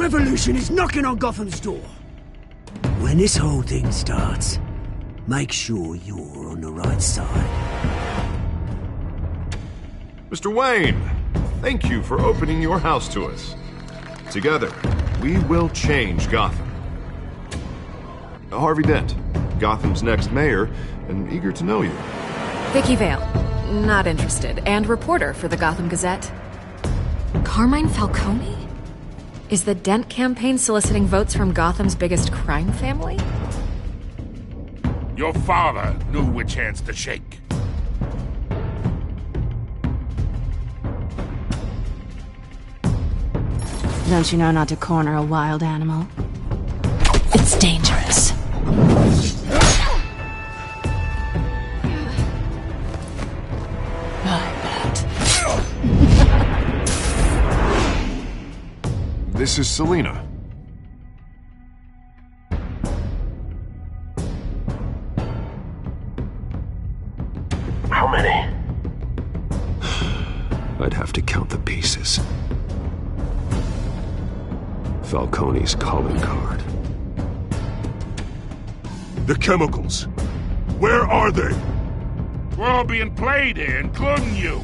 revolution is knocking on Gotham's door. When this whole thing starts, make sure you're on the right side. Mr. Wayne, thank you for opening your house to us. Together, we will change Gotham. Harvey Dent, Gotham's next mayor, and eager to know you. Vicky Vale, not interested, and reporter for the Gotham Gazette. Carmine Falcone? Is the Dent campaign soliciting votes from Gotham's biggest crime family? Your father knew which hands to shake. Don't you know not to corner a wild animal? It's dangerous. This is Selina. How many? I'd have to count the pieces. Falcone's calling card. The chemicals. Where are they? We're all being played here, including you.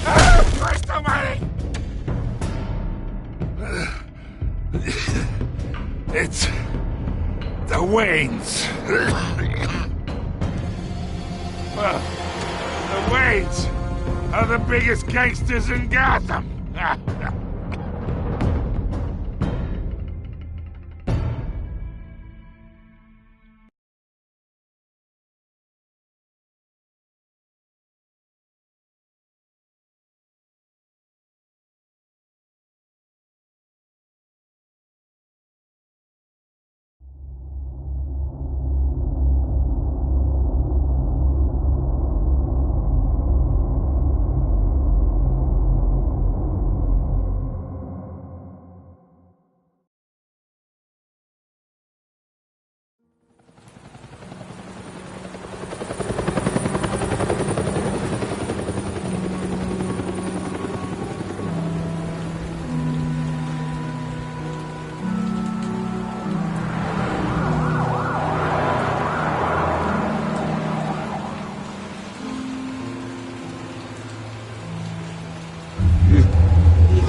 Christ almighty! It's the Waynes. Well, the Waynes are the biggest gangsters in Gotham.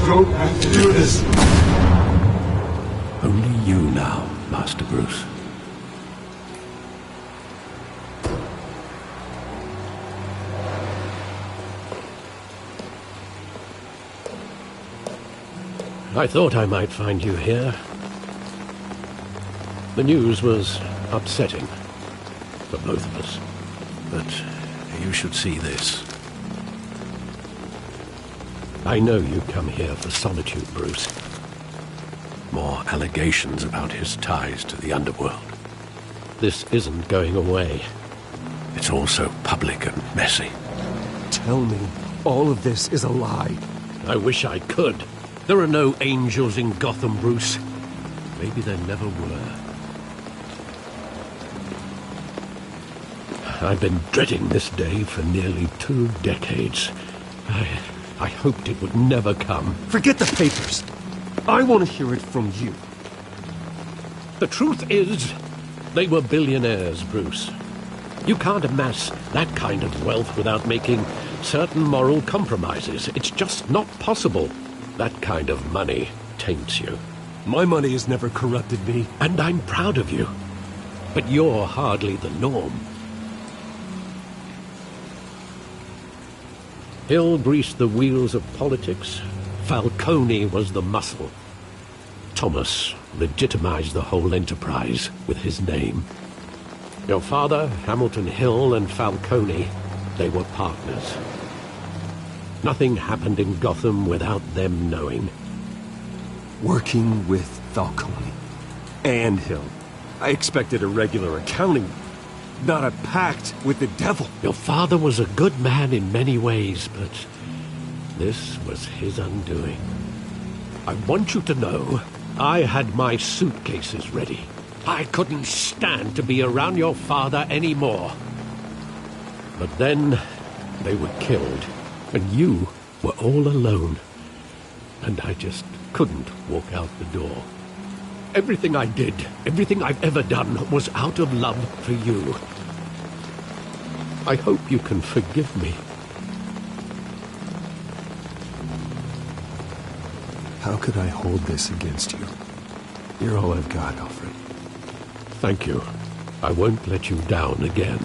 Don't have to do this. Only you now, Master Bruce. I thought I might find you here. The news was upsetting for both of us. But you should see this. I know you come here for solitude, Bruce. More allegations about his ties to the underworld. This isn't going away. It's all so public and messy. Tell me, all of this is a lie. I wish I could. There are no angels in Gotham, Bruce. Maybe there never were. I've been dreading this day for nearly 2 decades. I hoped it would never come. Forget the papers. I want to hear it from you. The truth is, they were billionaires, Bruce. You can't amass that kind of wealth without making certain moral compromises. It's just not possible. That kind of money taints you. My money has never corrupted me. And I'm proud of you. But you're hardly the norm. Hill greased the wheels of politics. Falcone was the muscle. Thomas legitimized the whole enterprise with his name. Your father, Hamilton Hill, and Falcone, they were partners. Nothing happened in Gotham without them knowing. Working with Falcone and Hill. I expected a regular accounting, not a pact with the devil. Your father was a good man in many ways, but this was his undoing. I want you to know, I had my suitcases ready. I couldn't stand to be around your father anymore. But then, they were killed, and you were all alone. And I just couldn't walk out the door. Everything I did, everything I've ever done, was out of love for you. I hope you can forgive me. How could I hold this against you? You're all I've got, Alfred. Thank you. I won't let you down again.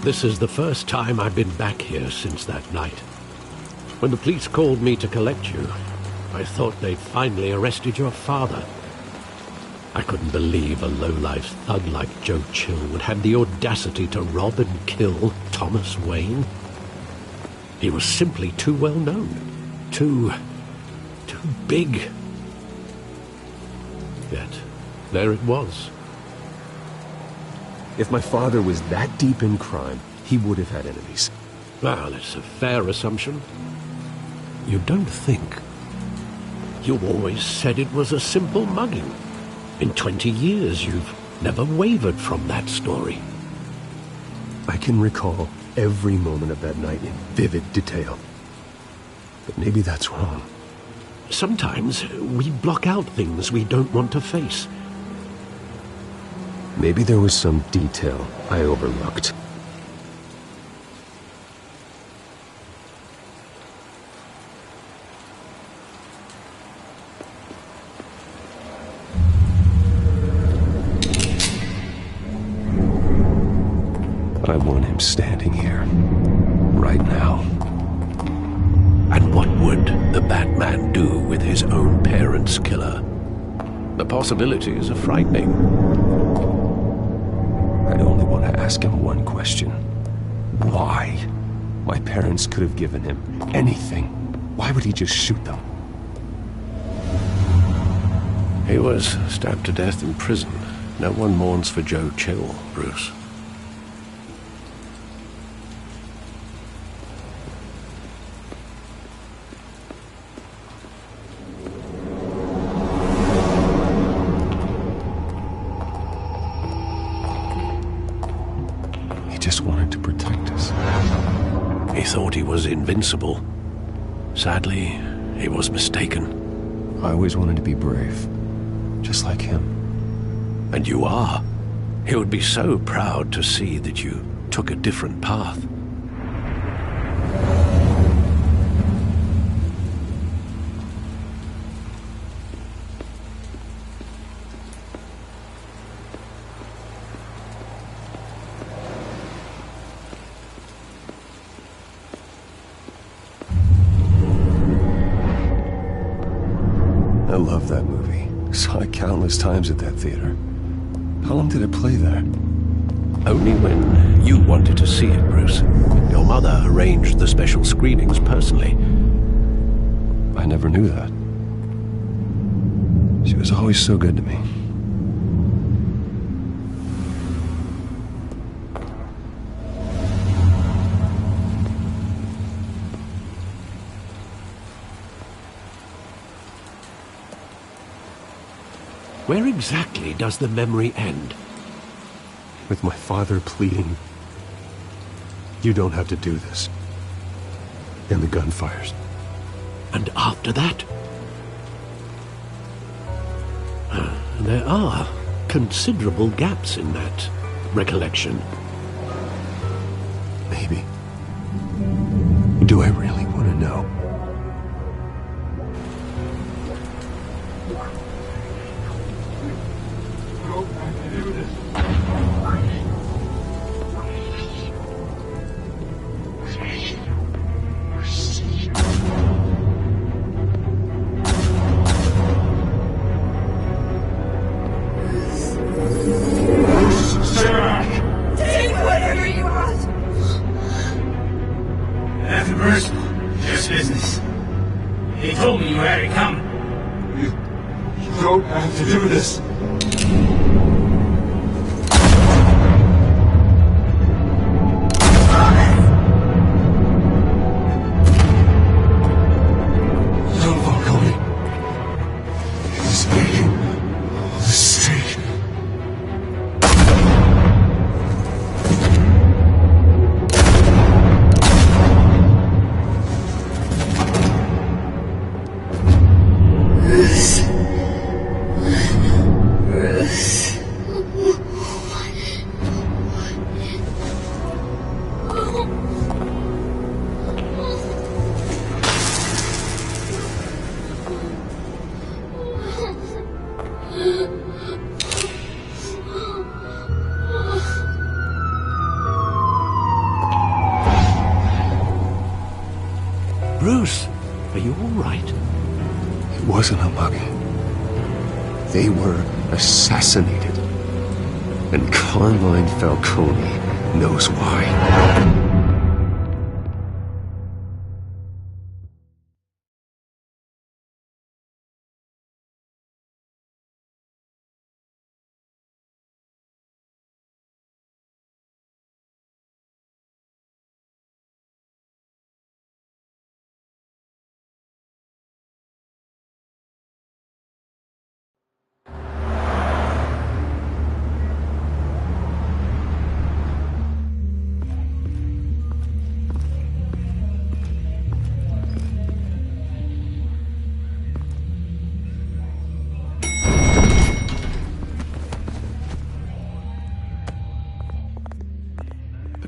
This is the first time I've been back here since that night. When the police called me to collect you, I thought they'd finally arrested your father. I couldn't believe a low-life thug like Joe Chill would have the audacity to rob and kill Thomas Wayne. He was simply too well known. Too big. Yet, there it was. If my father was that deep in crime, he would have had enemies. Well, it's a fair assumption. You don't think? You always said it was a simple mugging. In 20 years, you've never wavered from that story. I can recall every moment of that night in vivid detail. But maybe that's wrong. Sometimes we block out things we don't want to face. Maybe there was some detail I overlooked. I want him standing here, right now. And what would the Batman do with his own parents' killer? The possibilities are frightening. I only want to ask him one question. Why? My parents could have given him anything. Why would he just shoot them? He was stabbed to death in prison. No one mourns for Joe Chill, Bruce. Just wanted to protect us. He thought he was invincible. Sadly, he was mistaken. I always wanted to be brave, just like him. And you are. He would be so proud to see that you took a different path. I love that movie. Saw it countless times at that theater. How long did it play there? Only when you wanted to see it, Bruce. Your mother arranged the special screenings personally. I never knew that. She was always so good to me. Where exactly does the memory end? With my father pleading, "You don't have to do this." And the gun fires. And after that? There are considerable gaps in that recollection. Maybe. Do I really want to know? you all right? It wasn't a mugging. They were assassinated. And Carmine Falcone knows why.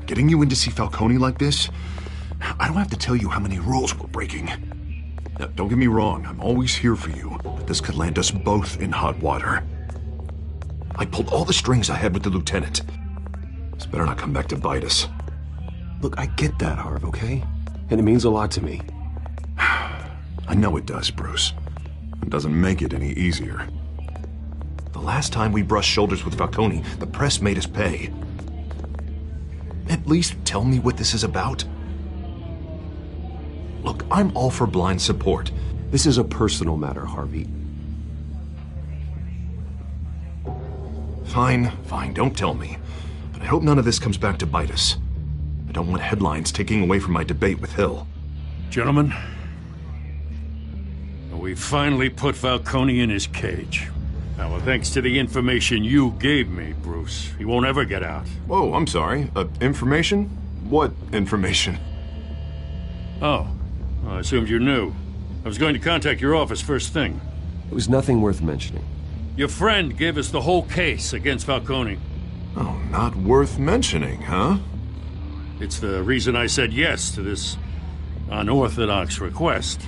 Getting you in to see Falcone like this? I don't have to tell you how many rules we're breaking. Now, don't get me wrong, I'm always here for you, but this could land us both in hot water. I pulled all the strings I had with the lieutenant. This better not come back to bite us. Look, I get that, Harv, okay? And it means a lot to me. I know it does, Bruce. It doesn't make it any easier. The last time we brushed shoulders with Falcone, the press made us pay. At least tell me what this is about. Look, I'm all for blind support. This is a personal matter, Harvey. Fine, don't tell me. But I hope none of this comes back to bite us. I don't want headlines taking away from my debate with Hill. Gentlemen, we finally put Falcone in his cage. Now, well, thanks to the information you gave me, Bruce, he won't ever get out. Whoa, I'm sorry. Information? What information? Oh, well, I assumed you knew. I was going to contact your office first thing. It was nothing worth mentioning. Your friend gave us the whole case against Falcone. Oh, not worth mentioning, huh? It's the reason I said yes to this unorthodox request.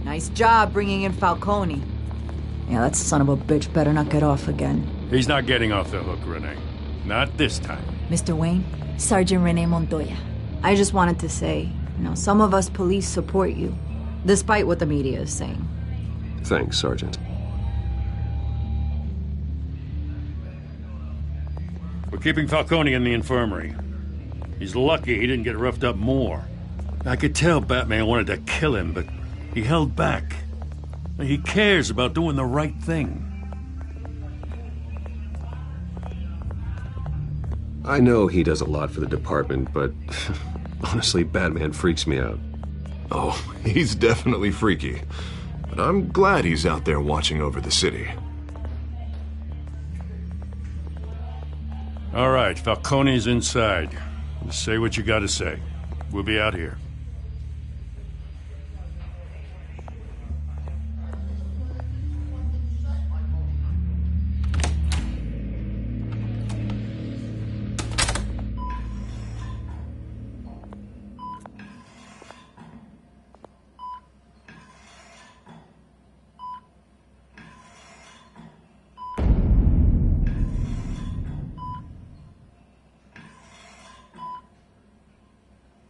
Nice job bringing in Falcone. Yeah, that son of a bitch better not get off again. He's not getting off the hook, Renee. Not this time. Mr. Wayne, Sergeant Renee Montoya. I just wanted to say, some of us police support you, despite what the media is saying. Thanks, Sergeant. We're keeping Falcone in the infirmary. He's lucky he didn't get roughed up more. I could tell Batman wanted to kill him, but he held back. He cares about doing the right thing. I know he does a lot for the department, but honestly, Batman freaks me out. Oh, he's definitely freaky. But I'm glad he's out there watching over the city. All right, Falcone's inside. Just say what you gotta say. We'll be out here.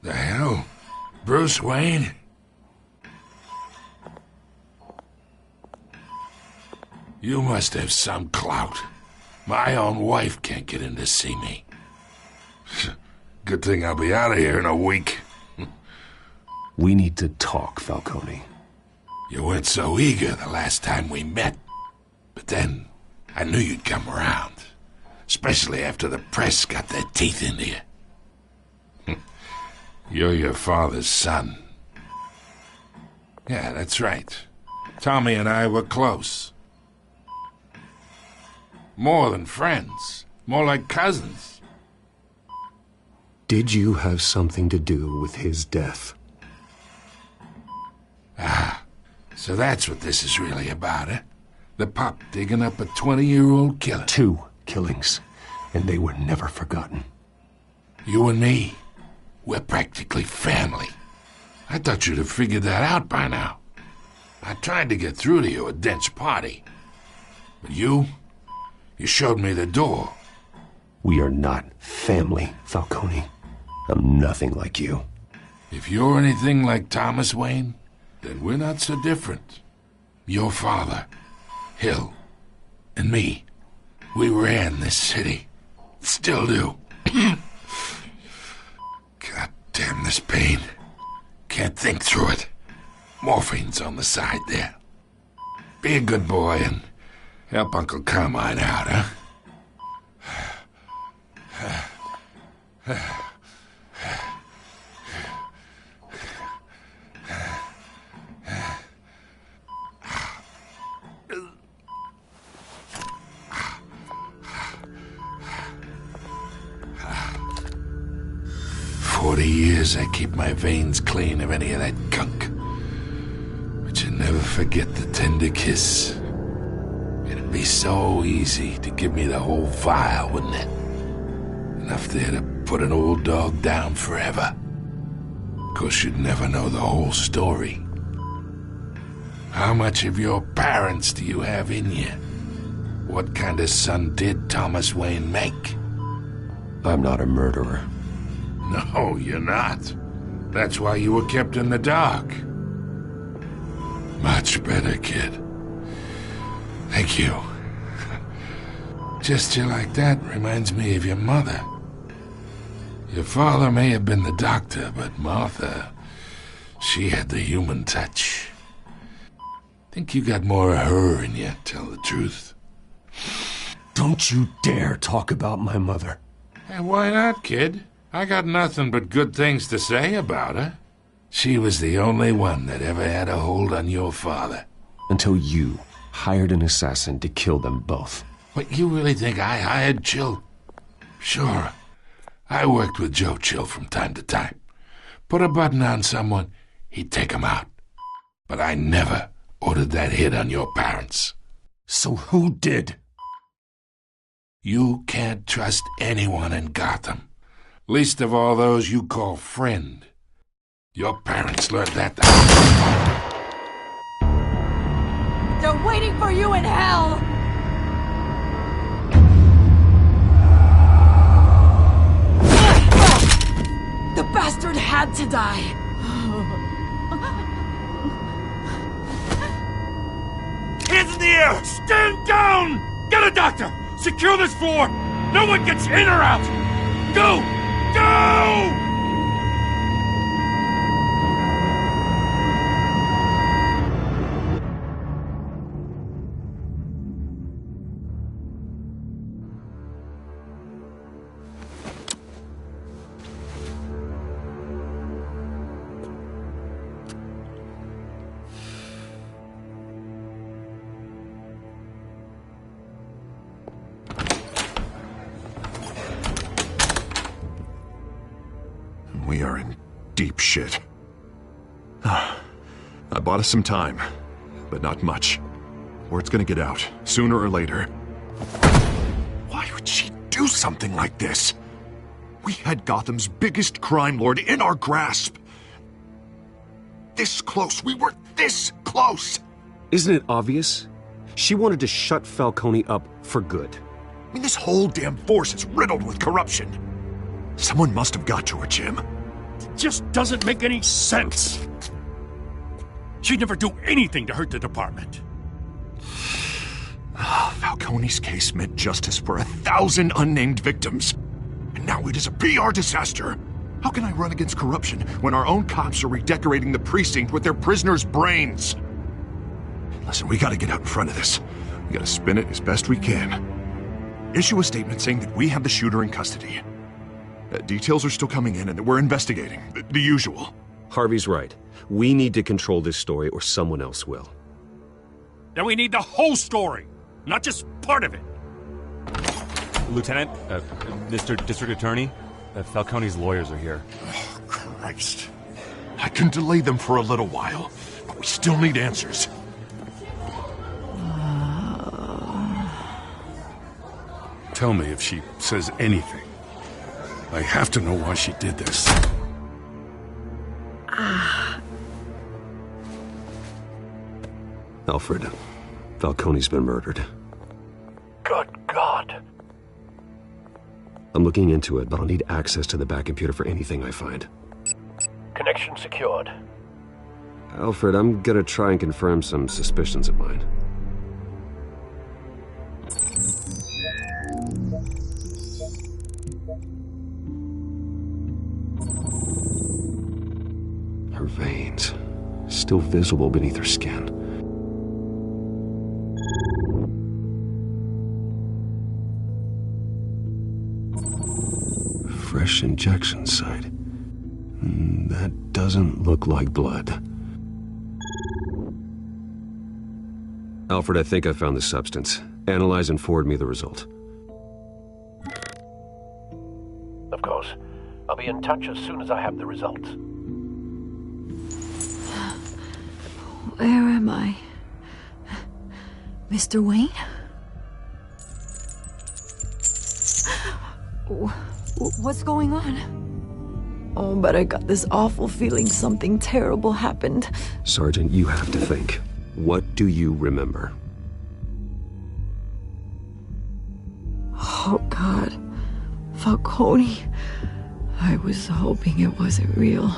The hell? Bruce Wayne? You must have some clout. My own wife can't get in to see me. Good thing I'll be out of here in a week. We need to talk, Falcone. You weren't so eager the last time we met. But then, I knew you'd come around. Especially after the press got their teeth into you. You're your father's son. Yeah, that's right. Tommy and I were close. More than friends. More like cousins. Did you have something to do with his death? Ah, so that's what this is really about, eh? The pup digging up a 20-year-old killer. 2 killings, and they were never forgotten. You and me, we're practically family. I thought you'd have figured that out by now. I tried to get through to you at Dent's party. But you showed me the door. We are not family, Falcone. I'm nothing like you. If you're anything like Thomas Wayne, then we're not so different. Your father, Hill, and me, we ran this city. Still do. God damn this pain. Can't think through it. Morphine's on the side there. Be a good boy and help Uncle Carmine out, huh? 40 years I keep my veins clean of any of that gunk. But you never forget the tender kiss. It'd be so easy to give me the whole vial, wouldn't it? Enough there to put an old dog down forever. Of course, you'd never know the whole story. How much of your parents do you have in you? What kind of son did Thomas Wayne make? I'm not a murderer. No, you're not. That's why you were kept in the dark. Much better, kid. Thank you. Gesture like that reminds me of your mother. Your father may have been the doctor, but Martha, she had the human touch. Think you got more of her in you, tell the truth. Don't you dare talk about my mother. And why not, kid? I got nothing but good things to say about her. She was the only one that ever had a hold on your father. Until you hired an assassin to kill them both. What, you really think I hired Chill? Sure. I worked with Joe Chill from time to time. Put a button on someone, he'd take him out. But I never ordered that hit on your parents. So who did? You can't trust anyone in Gotham. Least of all those you call friend. Your parents learned that. They're waiting for you in hell! The bastard had to die. Hands in the air! Stand down! Get a doctor! Secure this floor! No one gets in or out! Go! Go! We are in deep shit. I bought us some time, but not much. Word's gonna get out, sooner or later. Why would she do something like this? We had Gotham's biggest crime lord in our grasp. This close, we were this close! Isn't it obvious? She wanted to shut Falcone up for good. I mean, this whole damn force is riddled with corruption. Someone must have got to her, Jim. It just doesn't make any sense. She'd never do anything to hurt the department. Falcone's case meant justice for 1,000 unnamed victims. And now it is a PR disaster. How can I run against corruption when our own cops are redecorating the precinct with their prisoners' brains? Listen, we gotta get out in front of this. We gotta spin it as best we can. Issue a statement saying that we have the shooter in custody. Details are still coming in and that we're investigating. The usual. Harvey's right. We need to control this story or someone else will. Then we need the whole story, not just part of it. Lieutenant, Mr. District Attorney, Falcone's lawyers are here. Oh, Christ. I can delay them for a little while, but we still need answers. Tell me if she says anything. I have to know why she did this. Alfred, Falcone's been murdered. Good God. I'm looking into it, but I'll need access to the back computer for anything I find. Can Connection secured. Alfred, I'm gonna try and confirm some suspicions of mine. Her veins, still visible beneath her skin. Fresh injection site. That doesn't look like blood. Alfred, I think I found the substance. Analyze and forward me the result. Of course. I'll be in touch as soon as I have the results. Where am I? Mr. Wayne? What's going on? Oh, but I got this awful feeling something terrible happened. Sergeant, you have to think. What do you remember? Oh, God. Falcone. I was hoping it wasn't real.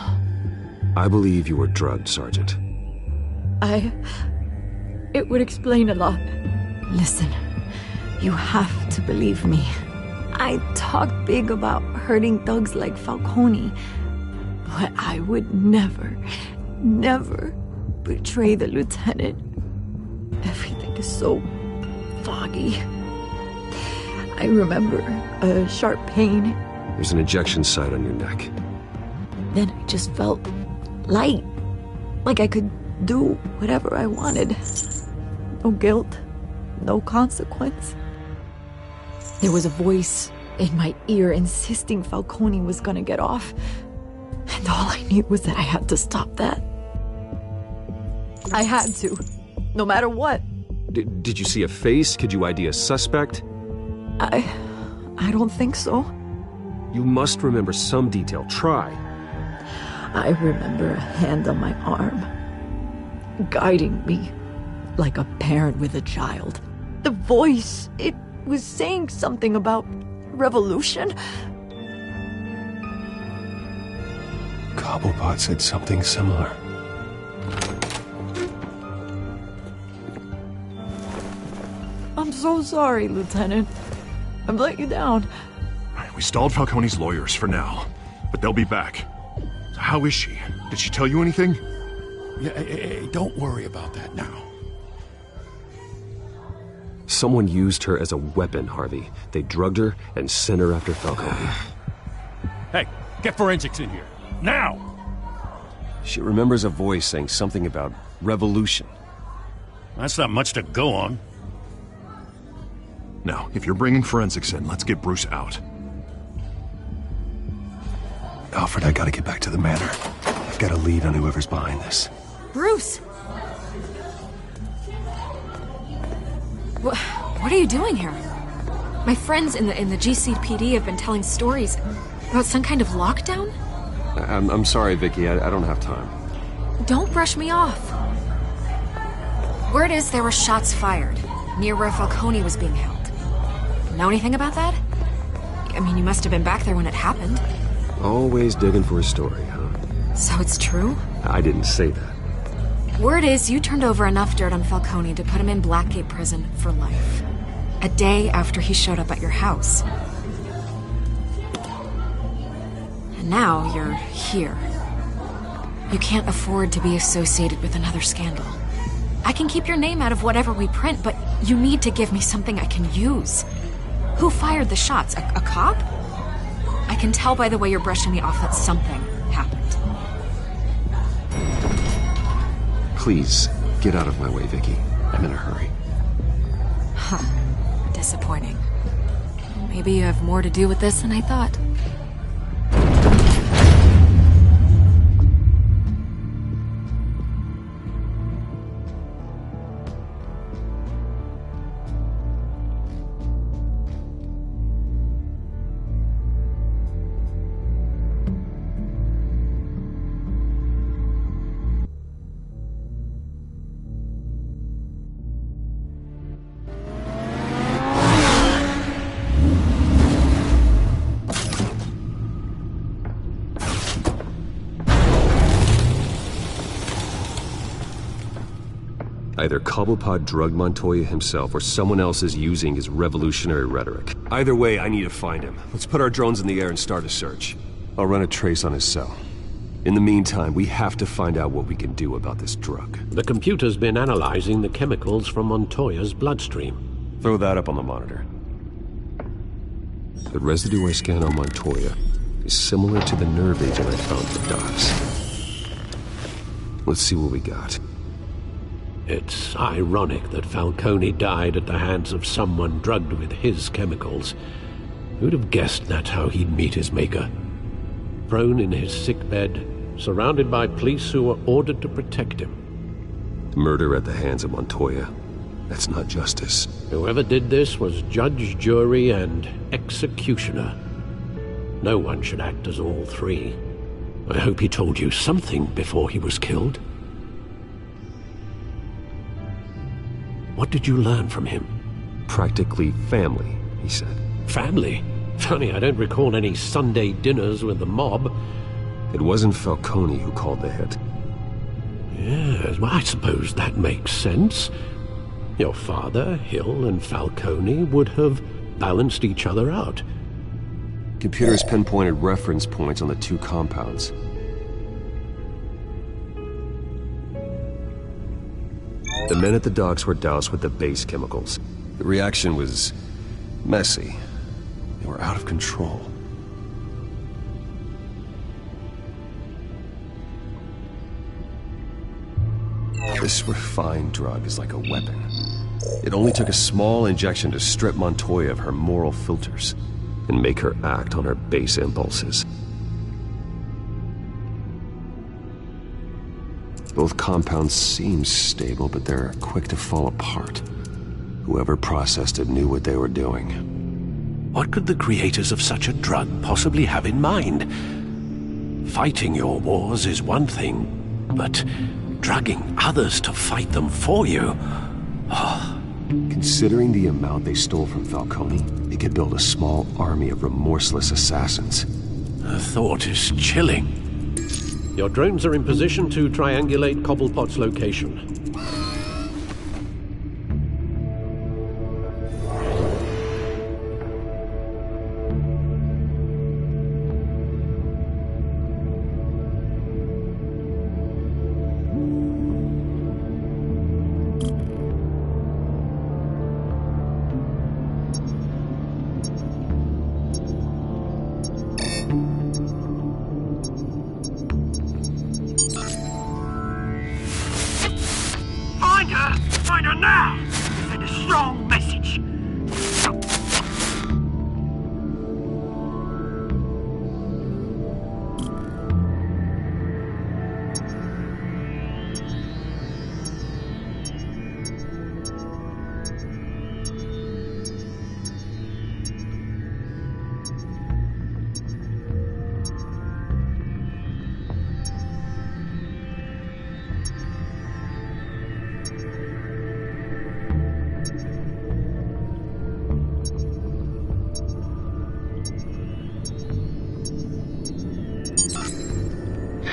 I believe you were drugged, Sergeant. It would explain a lot. Listen, you have to believe me. I talked big about hurting thugs like Falcone, but I would never betray the lieutenant. Everything is so foggy. I remember a sharp pain. There's an injection site on your neck. Then I just felt light, like I could do whatever I wanted. No guilt, no consequence. There was a voice in my ear insisting Falcone was gonna get off. And all I knew was that I had to stop that. I had to, no matter what. Did you see a face? Could you ID a suspect? I don't think so. You must remember some detail. Try. I remember a hand on my arm, guiding me like a parent with a child. The voice, it was saying something about revolution. Cobblepot said something similar. I'm so sorry, Lieutenant. I've let you down. We stalled Falcone's lawyers for now, but they'll be back. So how is she? Did she tell you anything? Yeah, hey, don't worry about that now. Someone used her as a weapon, Harvey. They drugged her and sent her after Falcone. Hey, get forensics in here. Now! She remembers a voice saying something about revolution. That's not much to go on. Now, if you're bringing forensics in, let's get Bruce out. Alfred, I gotta get back to the manor. I've got a lead on whoever's behind this. Bruce! What are you doing here? My friends in the GCPD have been telling stories about some kind of lockdown? I'm sorry, Vicky. I don't have time. Don't brush me off. Word is there were shots fired near where Falcone was being held. Know anything about that? I mean, you must have been back there when it happened. Always digging for a story, huh? So it's true? I didn't say that. Word is you turned over enough dirt on Falcone to put him in Blackgate Prison for life. A day after he showed up at your house. And now you're here. You can't afford to be associated with another scandal. I can keep your name out of whatever we print, but you need to give me something I can use. Who fired the shots? A cop? I can tell by the way you're brushing me off that something happened. Please, get out of my way, Vicky. I'm in a hurry. Huh. Disappointing. Maybe you have more to do with this than I thought. Either Cobblepot drugged Montoya himself, or someone else is using his revolutionary rhetoric. Either way, I need to find him. Let's put our drones in the air and start a search. I'll run a trace on his cell. In the meantime, we have to find out what we can do about this drug. The computer's been analyzing the chemicals from Montoya's bloodstream. Throw that up on the monitor. The residue I scanned on Montoya is similar to the nerve agent I found at the docks. Let's see what we got. It's ironic that Falcone died at the hands of someone drugged with his chemicals. Who'd have guessed that's how he'd meet his maker? Prone in his sickbed, surrounded by police who were ordered to protect him. Murder at the hands of Montoya. That's not justice. Whoever did this was judge, jury, and executioner. No one should act as all three. I hope he told you something before he was killed. What did you learn from him? Practically family, he said. Family? Funny, I don't recall any Sunday dinners with the mob. It wasn't Falcone who called the hit. Yes, well, I suppose that makes sense. Your father, Hill, and Falcone would have balanced each other out. Computers pinpointed reference points on the two compounds. The men at the docks were doused with the base chemicals. The reaction was messy. They were out of control. This refined drug is like a weapon. It only took a small injection to strip Montoya of her moral filters and make her act on her base impulses. Both compounds seem stable, but they're quick to fall apart. Whoever processed it knew what they were doing. What could the creators of such a drug possibly have in mind? Fighting your wars is one thing, but drugging others to fight them for you? Oh. Considering the amount they stole from Falcone, they could build a small army of remorseless assassins. The thought is chilling. Your drones are in position to triangulate Cobblepot's location. Find her now! Send a strong message.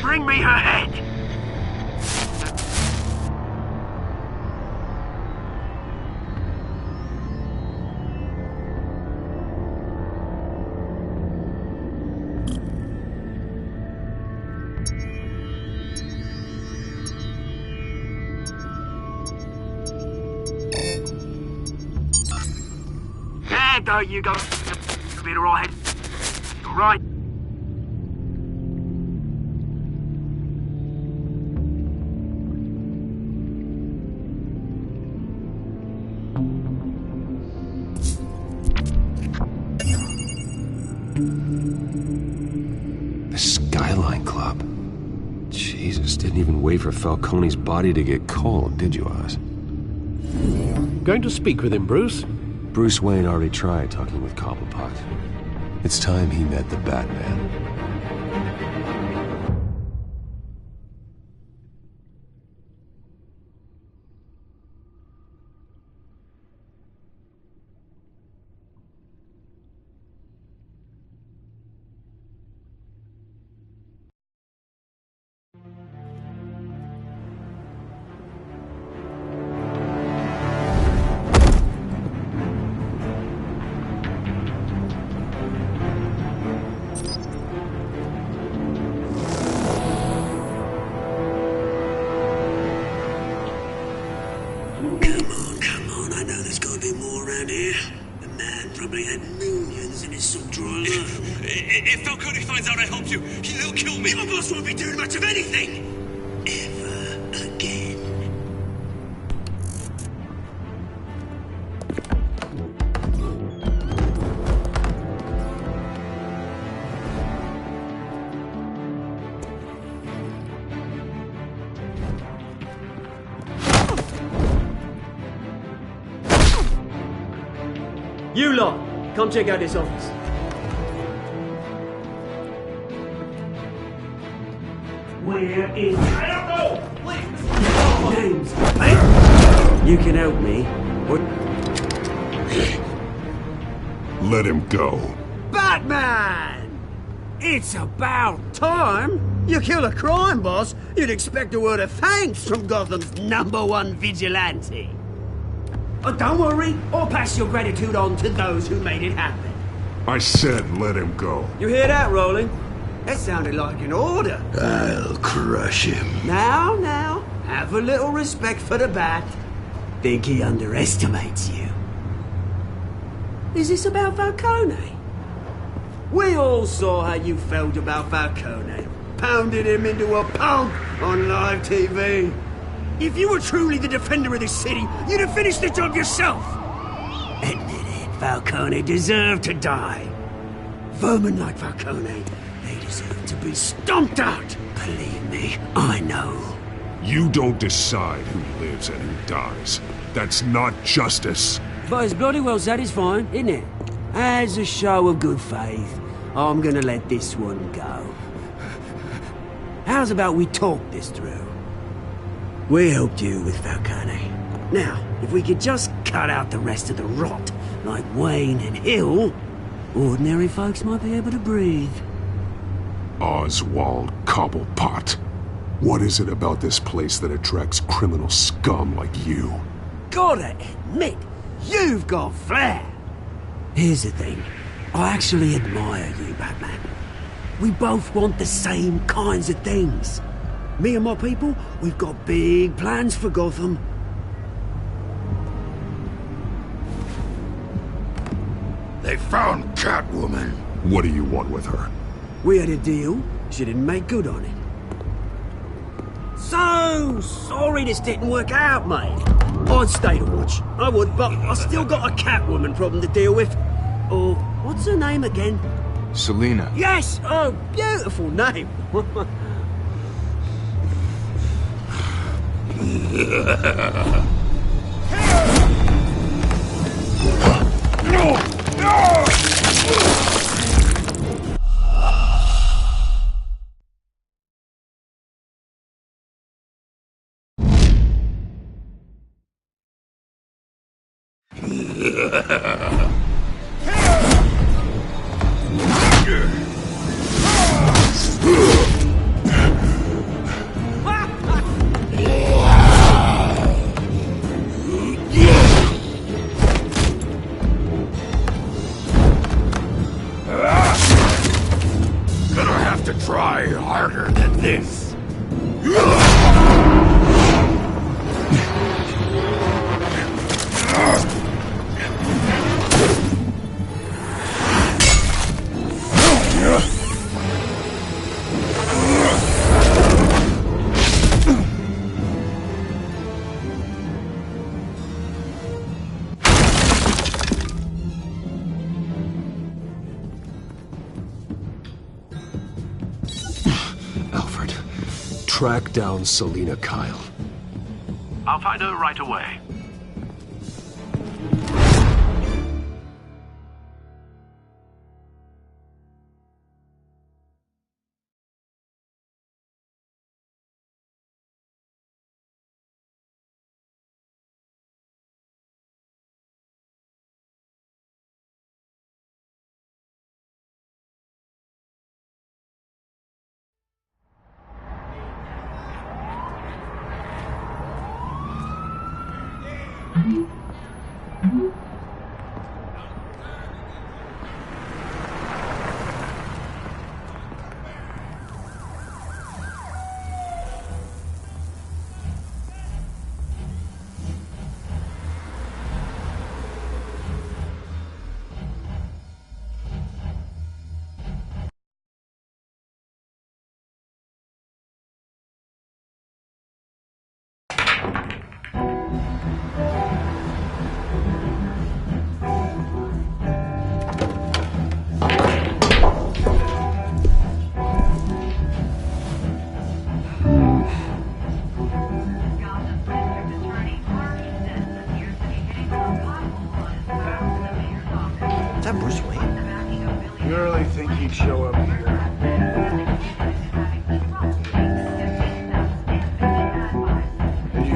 Bring me her head! There you go. You'll be alright. Alright. The Skyline Club. Jesus, didn't even wait for Falcone's body to get cold, did you, Oz? Going to speak with him, Bruce? Bruce Wayne already tried talking with Cobblepot. It's time he met the Batman. there's gotta be more around here. The man probably had millions in his sub-drawer. If Falcone finds out I helped you, he'll kill me. Your boss won't be doing much of anything. Ever again. You lot, come check out this office. Where is... I don't know! Please! Names. Hey? You can help me. What? Let him go. Batman! It's about time. You kill a crime boss, you'd expect a word of thanks from Gotham's #1 vigilante. Oh, don't worry, I'll pass your gratitude on to those who made it happen. I said let him go. You hear that, Rolling? That sounded like an order. I'll crush him. Now, have a little respect for the Bat. Think he underestimates you. Is this about Falcone? We all saw how you felt about Falcone. Pounded him into a pulp on live TV. If you were truly the defender of this city, you'd have finished the job yourself. Admit it, Falcone deserved to die. Vermin like Falcone, they deserve to be stomped out. Believe me, I know. You don't decide who lives and who dies. That's not justice. But it's bloody well satisfying, isn't it? As a show of good faith, I'm gonna let this one go. How's about we talk this through? We helped you with Falcone. Now, if we could just cut out the rest of the rot, like Wayne and Hill, ordinary folks might be able to breathe. Oswald Cobblepot. What is it about this place that attracts criminal scum like you? Gotta admit, you've got flair. Here's the thing. I actually admire you, Batman. We both want the same kinds of things. Me and my people, we've got big plans for Gotham. They found Catwoman. What do you want with her? We had a deal. She didn't make good on it. So sorry this didn't work out, mate. I'd stay to watch. I would, but I still got a Catwoman problem to deal with. Oh, what's her name again? Selina. Yes! Oh, beautiful name. Gonna have to try harder than this. Alfred, track down Selina Kyle. I'll find her right away.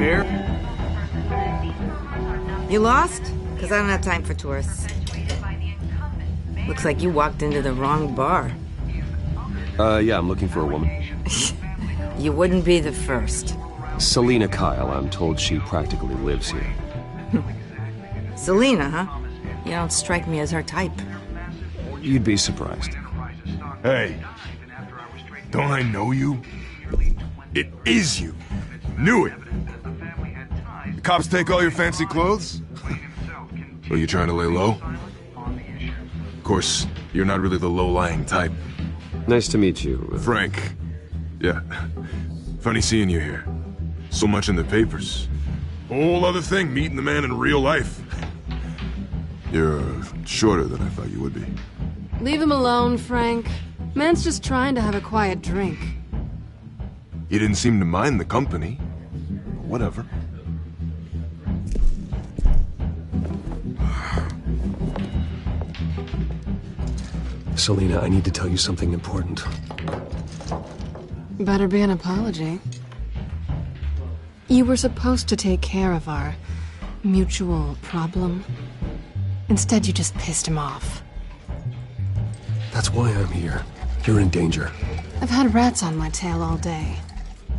here? You lost? Because I don't have time for tourists. Looks like you walked into the wrong bar. Yeah, I'm looking for a woman. You wouldn't be the first. Selina Kyle, I'm told she practically lives here. Selina, huh? You don't strike me as her type. You'd be surprised. Hey, don't I know you? It is you. Knew it. The cops take all your fancy clothes? Are you trying to lay low? Of course, you're not really the low-lying type. Nice to meet you. Frank. Yeah. Funny seeing you here. So much in the papers. Whole other thing, meeting the man in real life. You're shorter than I thought you would be. Leave him alone, Frank. Man's just trying to have a quiet drink. You didn't seem to mind the company. Whatever. Selina, I need to tell you something important. Better be an apology. You were supposed to take care of our mutual problem. Instead, you just pissed him off. That's why I'm here. You're in danger. I've had rats on my tail all day.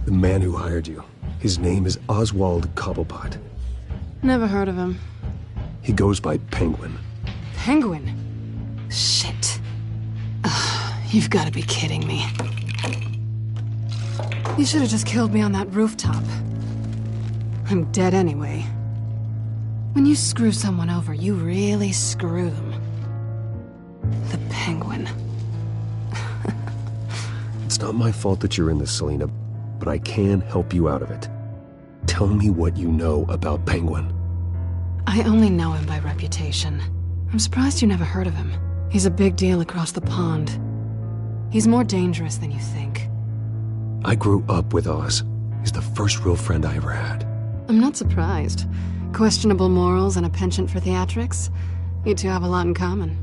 The man who hired you, his name is Oswald Cobblepot. Never heard of him. He goes by Penguin. Penguin? Shit. Ugh, you've got to be kidding me. You should have just killed me on that rooftop. I'm dead anyway. When you screw someone over, you really screw them. The Penguin. It's not my fault that you're in this, Selina, but I can help you out of it. Tell me what you know about Penguin. I only know him by reputation. I'm surprised you never heard of him. He's a big deal across the pond. He's more dangerous than you think. I grew up with Oz. He's the first real friend I ever had. I'm not surprised. Questionable morals and a penchant for theatrics. You two have a lot in common.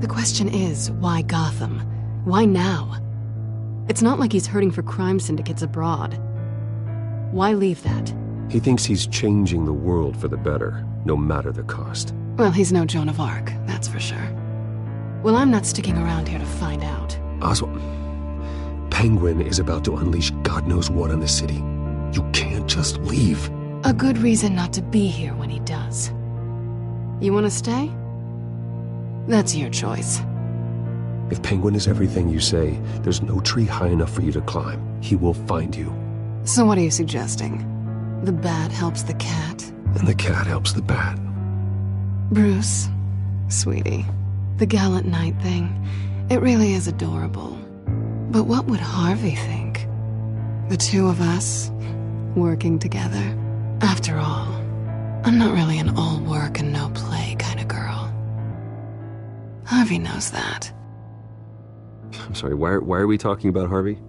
The question is, why Gotham? Why now? It's not like he's hurting for crime syndicates abroad. Why leave that? He thinks he's changing the world for the better, no matter the cost. Well, he's no Joan of Arc, that's for sure. Well, I'm not sticking around here to find out. Oswald, Penguin is about to unleash God knows what on the city. You can't just leave. A good reason not to be here when he does. You want to stay? That's your choice. If Penguin is everything you say, there's no tree high enough for you to climb. He will find you. So what are you suggesting? The bat helps the cat? And the cat helps the bat. Bruce, sweetie, the gallant knight thing, it really is adorable. But what would Harvey think? The two of us, working together? After all, I'm not really an all work and no play kind of girl. Harvey knows that. I'm sorry, why are we talking about Harvey?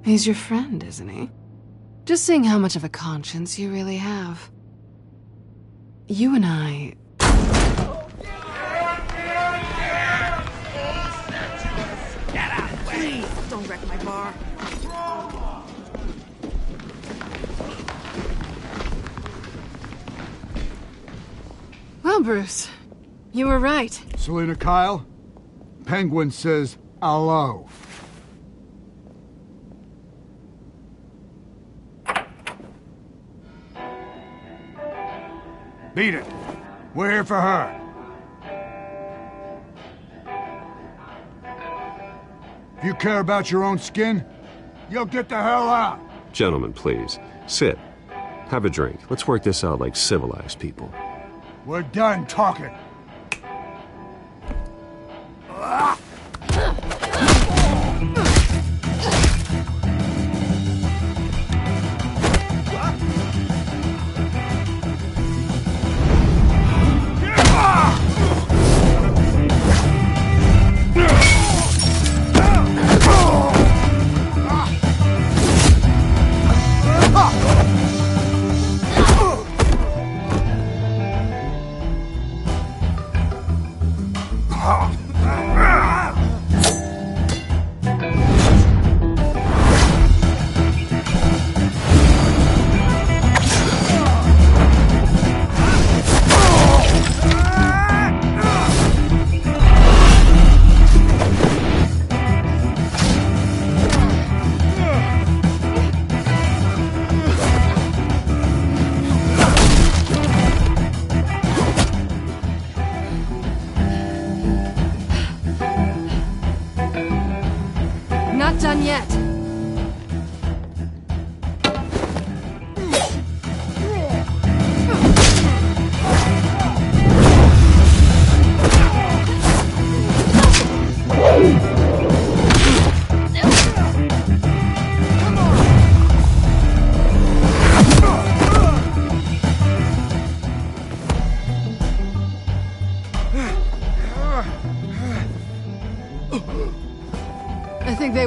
He's your friend, isn't he? Just seeing how much of a conscience you really have. You and I... Get out! Please, don't wreck my bar. Well, Bruce, you were right. Selina Kyle, Penguin says hello. Beat it. We're here for her. If you care about your own skin, you'll get the hell out. Gentlemen, please. Sit. Have a drink. Let's work this out like civilized people. We're done talking.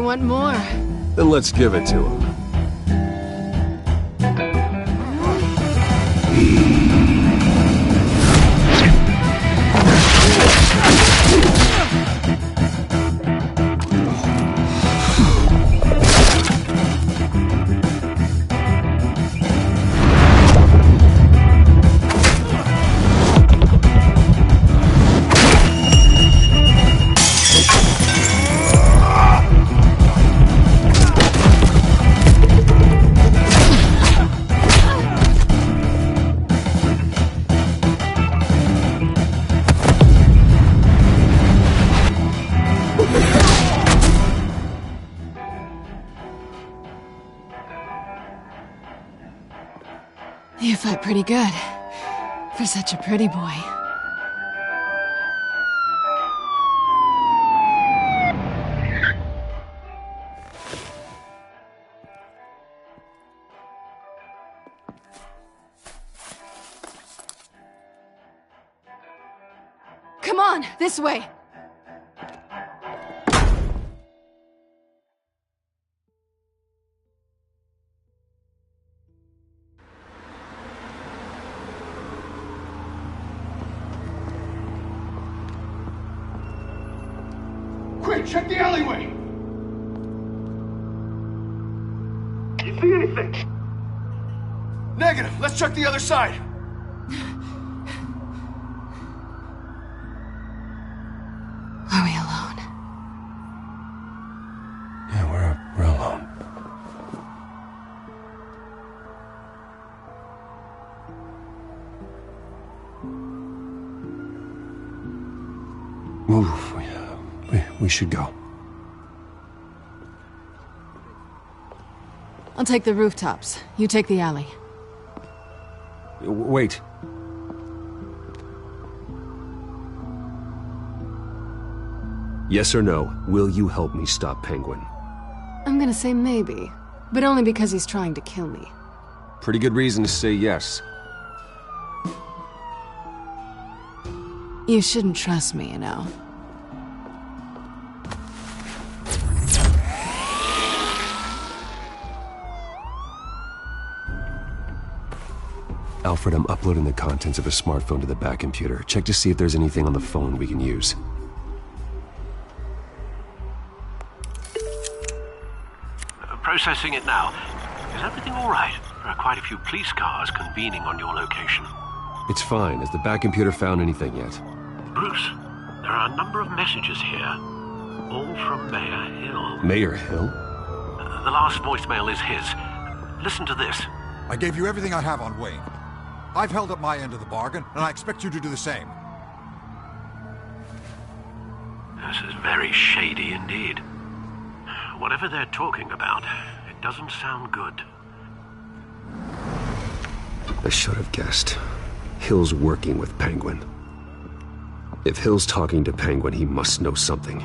want more. Then let's give it to him. You fight pretty good. For such a pretty boy. Come on, this way! Quick, check the alleyway! You see anything? Negative. Let's check the other side. Are we alone? Yeah, we're alone. Move. We should go. I'll take the rooftops. You take the alley. Wait. Yes or no, will you help me stop Penguin? I'm gonna say maybe, but only because he's trying to kill me. Pretty good reason to say yes. You shouldn't trust me, you know. Alfred, I'm uploading the contents of a smartphone to the back computer. Check to see if there's anything on the phone we can use. Processing it now. Is everything all right? There are quite a few police cars convening on your location. It's fine. Has the back computer found anything yet? Bruce, there are a number of messages here. All from Mayor Hill. Mayor Hill? The last voicemail is his. Listen to this. I gave you everything I have on Wayne. I've held up my end of the bargain, and I expect you to do the same. This is very shady indeed. Whatever they're talking about, it doesn't sound good. I should have guessed. Hill's working with Penguin. If Hill's talking to Penguin, he must know something.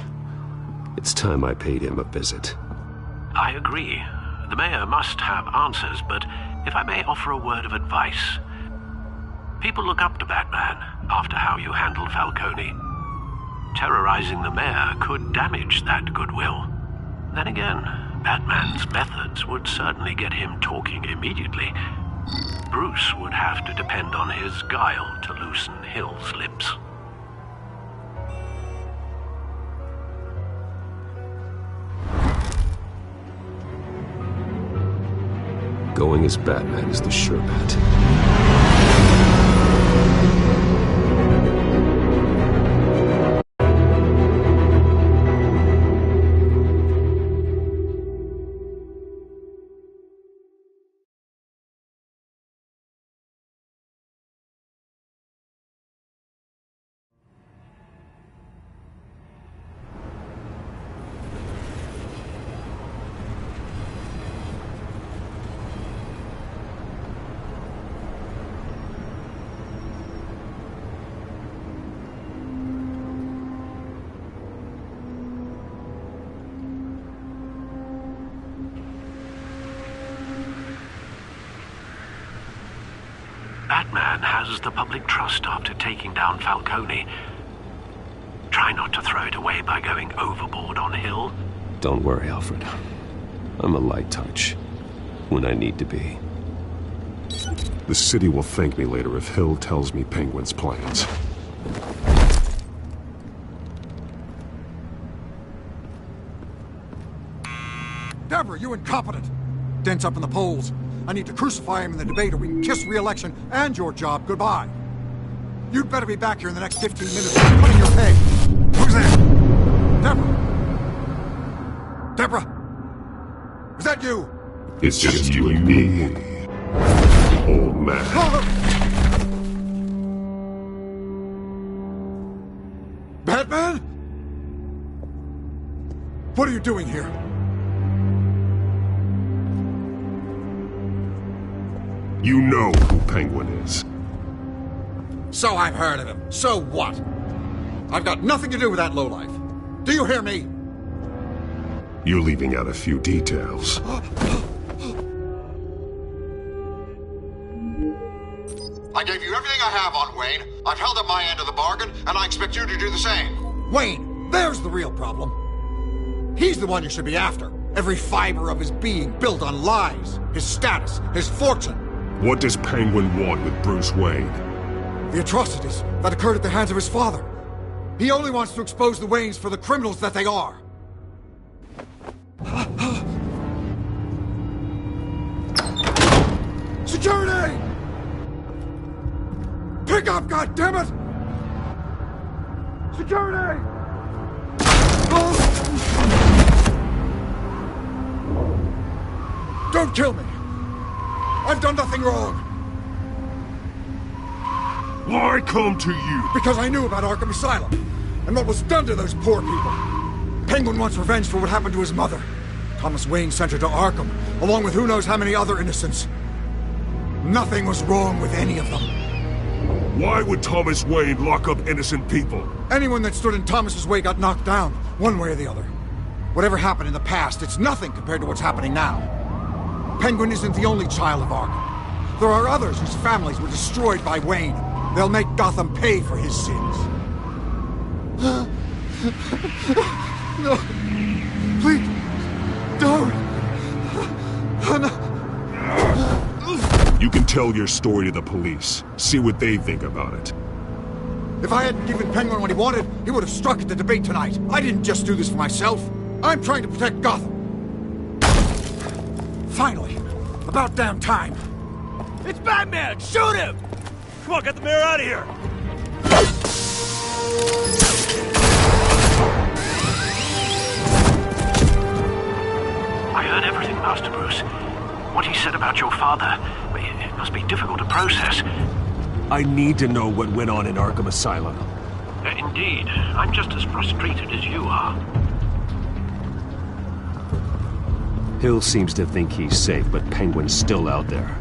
It's time I paid him a visit. I agree. The mayor must have answers, but if I may offer a word of advice. People look up to Batman after how you handled Falcone. Terrorizing the mayor could damage that goodwill. Then again, Batman's methods would certainly get him talking immediately. Bruce would have to depend on his guile to loosen Hill's lips. Going as Batman is the sure bet. Batman has the public trust after taking down Falcone. Try not to throw it away by going overboard on Hill. Don't worry, Alfred. I'm a light touch. When I need to be. The city will thank me later if Hill tells me Penguin's plans. Deborah, you incompetent! Dent's up in the polls. I need to crucify him in the debate or we can kiss re-election and your job goodbye. You'd better be back here in the next 15 minutes or I'm cutting your pay. Who's there? Deborah? Deborah? Is that you? It's just you and me, old man. Batman? What are you doing here? You know who Penguin is. So I've heard of him. So what? I've got nothing to do with that lowlife. Do you hear me? You're leaving out a few details. I gave you everything I have on Wayne. I've held up my end of the bargain, and I expect you to do the same. Wayne, there's the real problem. He's the one you should be after. Every fiber of his being built on lies, his status, his fortune. What does Penguin want with Bruce Wayne? The atrocities that occurred at the hands of his father. He only wants to expose the Waynes for the criminals that they are. Security! Pick up, goddammit! Security! Don't kill me! I've done nothing wrong! Why come to you? Because I knew about Arkham Asylum, and what was done to those poor people. Penguin wants revenge for what happened to his mother. Thomas Wayne sent her to Arkham, along with who knows how many other innocents. Nothing was wrong with any of them. Why would Thomas Wayne lock up innocent people? Anyone that stood in Thomas's way got knocked down, one way or the other. Whatever happened in the past, it's nothing compared to what's happening now. Penguin isn't the only child of Arkham. There are others whose families were destroyed by Wayne. They'll make Gotham pay for his sins. No. Please. Don't. No. You can tell your story to the police. See what they think about it. If I hadn't given Penguin what he wanted, he would have struck at the debate tonight. I didn't just do this for myself. I'm trying to protect Gotham. Finally. About damn time. It's Batman! Shoot him! Come on, get the mayor out of here! I heard everything, Master Bruce. What he said about your father, it must be difficult to process. I need to know what went on in Arkham Asylum. Indeed. I'm just as frustrated as you are. Hill seems to think he's safe, but Penguin's still out there.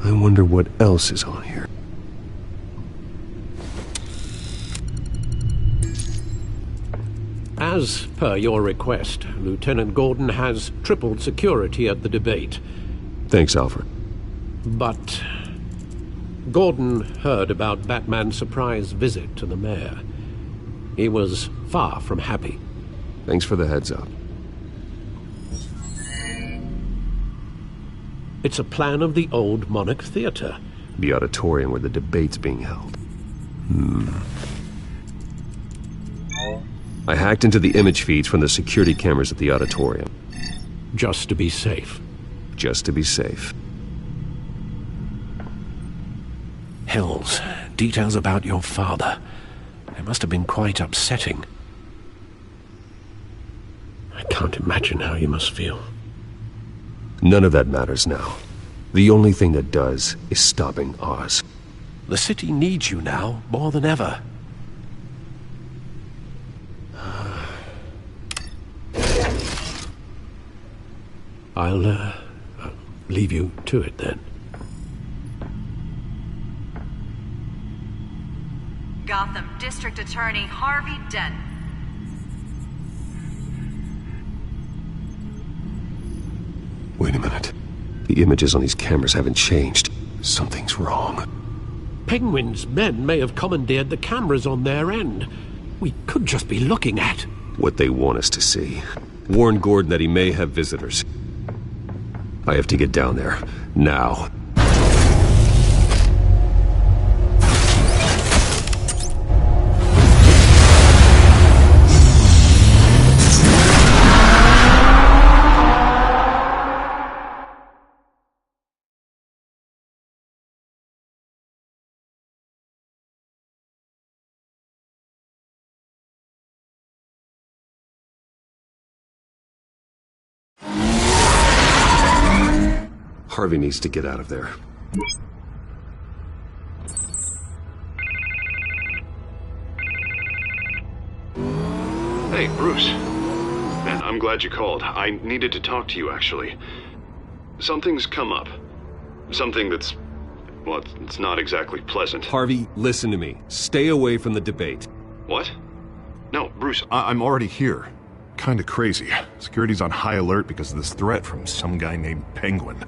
I wonder what else is on here. As per your request, Lieutenant Gordon has tripled security at the debate. Thanks, Alfred. But Gordon heard about Batman's surprise visit to the mayor. He was far from happy. Thanks for the heads up. It's a plan of the old Monarch Theater. The auditorium where the debate's being held. I hacked into the image feeds from the security cameras at the auditorium. Just to be safe. Just to be safe. Hills, details about your father. It must have been quite upsetting. I can't imagine how you must feel. None of that matters now. The only thing that does is stopping Oz. The city needs you now, more than ever. I'll leave you to it then. Gotham District Attorney Harvey Dent. Wait a minute. The images on these cameras haven't changed. Something's wrong. Penguin's men may have commandeered the cameras on their end. We could just be looking at what they want us to see. Warn Gordon that he may have visitors. I have to get down there. Now. Harvey needs to get out of there. Hey, Bruce. Man, I'm glad you called. I needed to talk to you, actually. Something's come up. Something that's... well, it's not exactly pleasant. Harvey, listen to me. Stay away from the debate. What? No, Bruce, I'm already here. Kinda crazy. Security's on high alert because of this threat from some guy named Penguin.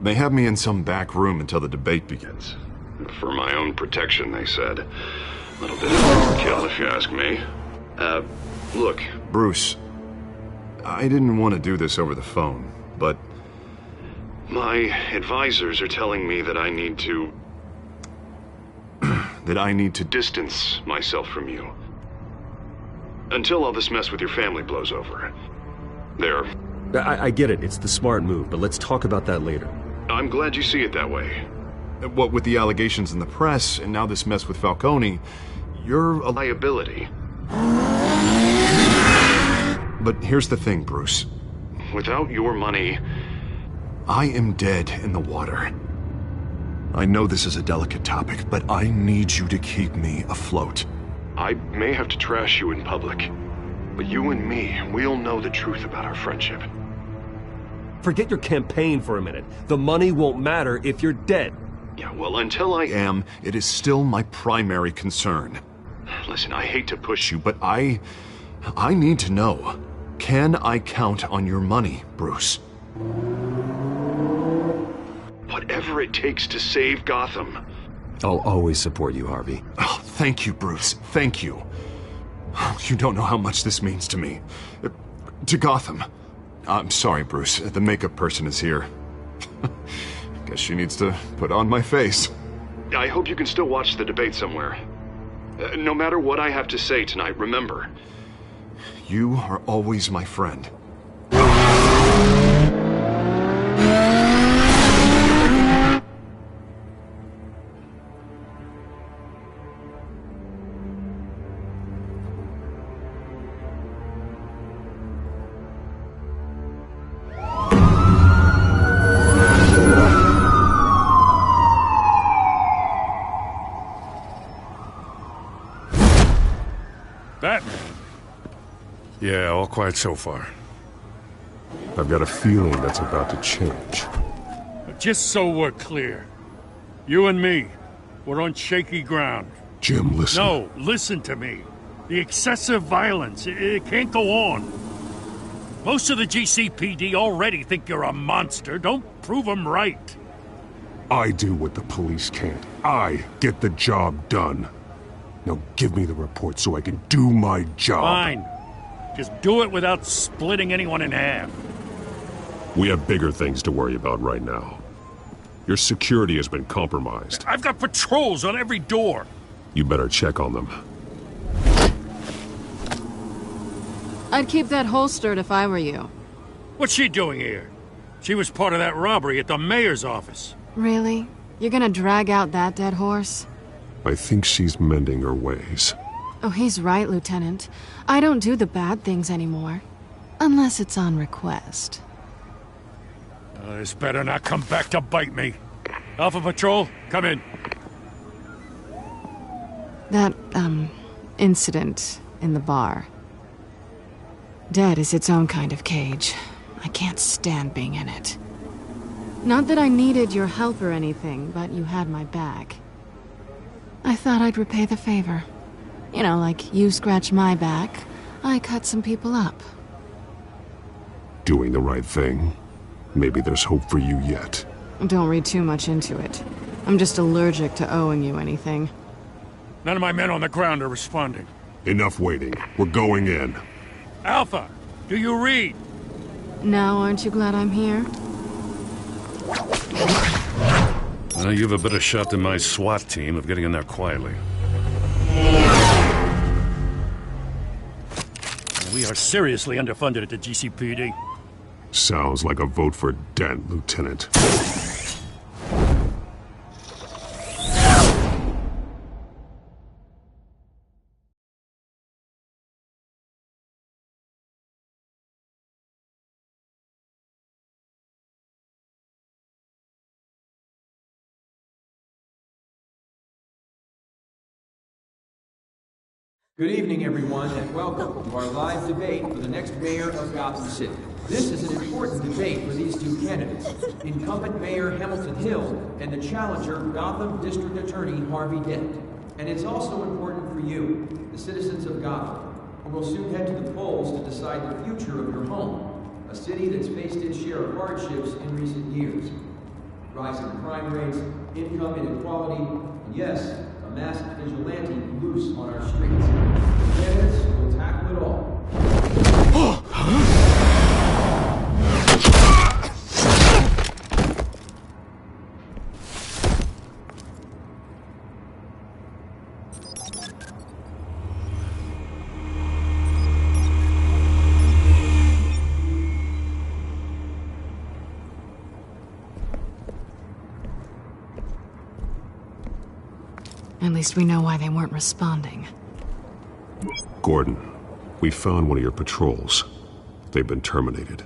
They have me in some back room until the debate begins. For my own protection, they said. A little bit of overkill, if you ask me. Look, Bruce, I didn't want to do this over the phone, but my advisors are telling me that I need to... that I need to distance myself from you. Until all this mess with your family blows over. I get it. It's the smart move, but let's talk about that later. I'm glad you see it that way. What with the allegations in the press, and now this mess with Falcone, you're a liability. But here's the thing, Bruce. Without your money, I am dead in the water. I know this is a delicate topic, but I need you to keep me afloat. I may have to trash you in public, but you and me, we'll know the truth about our friendship. Forget your campaign for a minute. The money won't matter if you're dead. Yeah, well, until I am, it is still my primary concern. Listen, I hate to push you, but I need to know. Can I count on your money, Bruce? Whatever it takes to save Gotham. I'll always support you, Harvey. Oh, thank you, Bruce. Thank you. You don't know how much this means to me. To Gotham. I'm sorry, Bruce. The makeup person is here. Guess she needs to put on my face. I hope you can still watch the debate somewhere. No matter what I have to say tonight, remember, you are always my friend. Batman? Yeah, all quiet so far. I've got a feeling that's about to change. Just so we're clear, you and me, we're on shaky ground. Jim, listen. No, listen to me. The excessive violence, it can't go on. Most of the GCPD already think you're a monster. Don't prove them right. I do what the police can't. I get the job done. Now give me the report so I can do my job. Fine. Just do it without splitting anyone in half. We have bigger things to worry about right now. Your security has been compromised. I've got patrols on every door. You better check on them. I'd keep that holstered if I were you. What's she doing here? She was part of that robbery at the mayor's office. Really? You're gonna drag out that dead horse? I think she's mending her ways. Oh, he's right, Lieutenant. I don't do the bad things anymore. Unless it's on request. This better not come back to bite me. Alpha Patrol, come in. That, incident in the bar. Dead is its own kind of cage. I can't stand being in it. Not that I needed your help or anything, but you had my back. I thought I'd repay the favor. You know, like you scratch my back, I cut some people up. Doing the right thing. Maybe there's hope for you yet. Don't read too much into it. I'm just allergic to owing you anything. None of my men on the ground are responding. Enough waiting. We're going in. Alpha, do you read? Now, aren't you glad I'm here? Well, you have a better shot than my SWAT team of getting in there quietly. We are seriously underfunded at the GCPD. Sounds like a vote for Dent, Lieutenant. Good evening, everyone, and welcome to our live debate for the next mayor of Gotham City. This is an important debate for these two candidates, incumbent Mayor Hamilton Hill and the challenger, Gotham District Attorney Harvey Dent. And it's also important for you, the citizens of Gotham, who will soon head to the polls to decide the future of your home, a city that's faced its share of hardships in recent years. Rising crime rates, income inequality, and yes, a masked vigilante loose on our streets. The candidates will tackle it all. At least we know why they weren't responding. Gordon, we found one of your patrols. They've been terminated.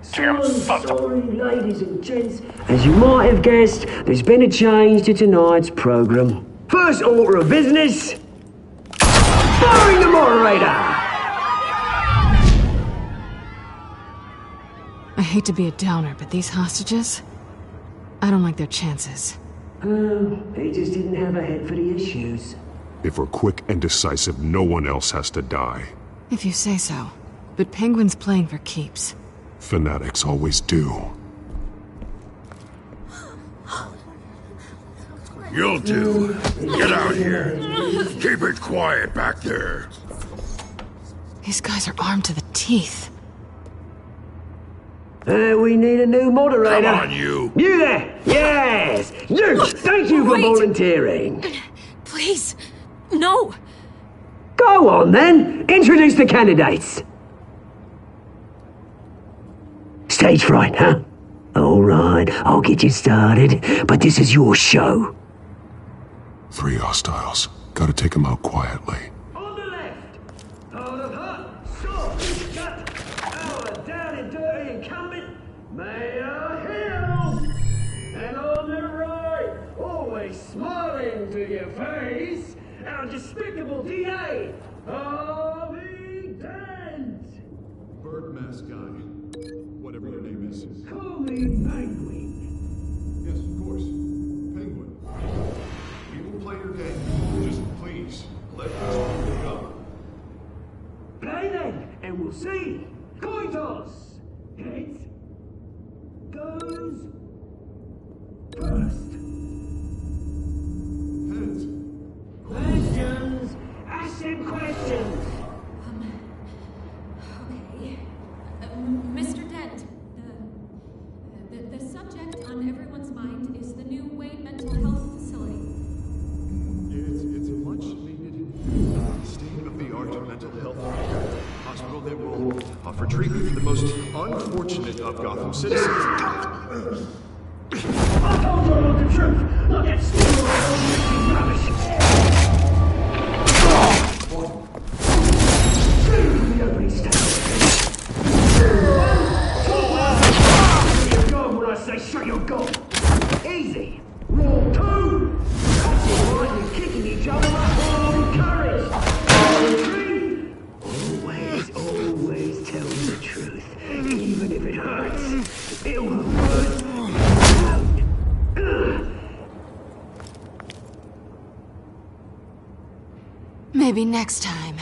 Sorry, ladies and gents. As you might have guessed, there's been a change to tonight's program. First order of business, firing the moderator! I hate to be a downer, but these hostages? I don't like their chances. They just didn't have a head for the issues. If we're quick and decisive, no one else has to die. If you say so. But Penguin's playing for keeps. Fanatics always do. You'll do. Get out here. Keep it quiet back there. These guys are armed to the teeth. We need a new moderator. Come on, you. You there! Yes! You! Thank you for volunteering. Please, no. Go on, then. Introduce the candidates. Stage fright, huh? All right, I'll get you started, but this is your show. 3 hostiles. Gotta take them out quietly. On the left, out of hut, short, shut, our down and dirty incumbent, Mayor Hill. And on the right, always smiling to your face, our despicable DA, Harvey Dent. Bird mask guy. Whatever your name is. Call me Penguin. Yes, of course. Penguin. We will play your game. Just please, let us pick up. Play then, and we'll see. Coin toss. Heads goes first. Heads. Questions. Ask them questions. Okay. Mr. Dent, the subject on everyone's mind is the new Wayne Mental Health Facility. It's a much-needed state-of-the-art mental health hospital that will offer treatment for the most unfortunate of Gotham citizens. I told you all the truth. Look at Steve rubbish. Seriously, you're gone. Easy. Rule 2. That's it, boys, is kicking each other up with courage. Always tell the truth, even if it hurts. It will hurt. Maybe next time.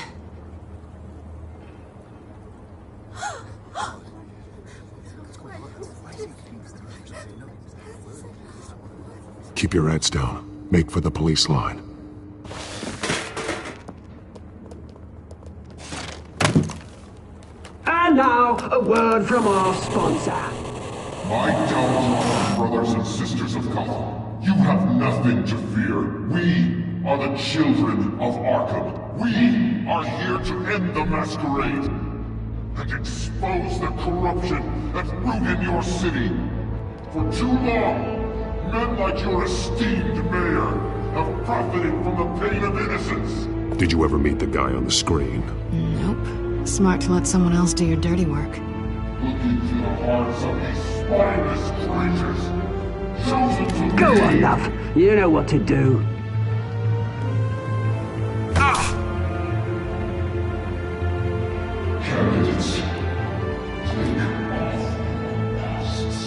Keep your heads down. Make for the police line. And now, a word from our sponsor. My downtrodden brothers and sisters of Gotham, you have nothing to fear. We are the children of Arkham. We are here to end the masquerade and expose the corruption that ruined your city. For too long, men like your esteemed mayor have profited from the pain of innocence. Did you ever meet the guy on the screen? Nope. Smart to let someone else do your dirty work. Looking through the hearts of these spineless creatures, chosen to Go on, love. You know what to do. Candidates, take off masks.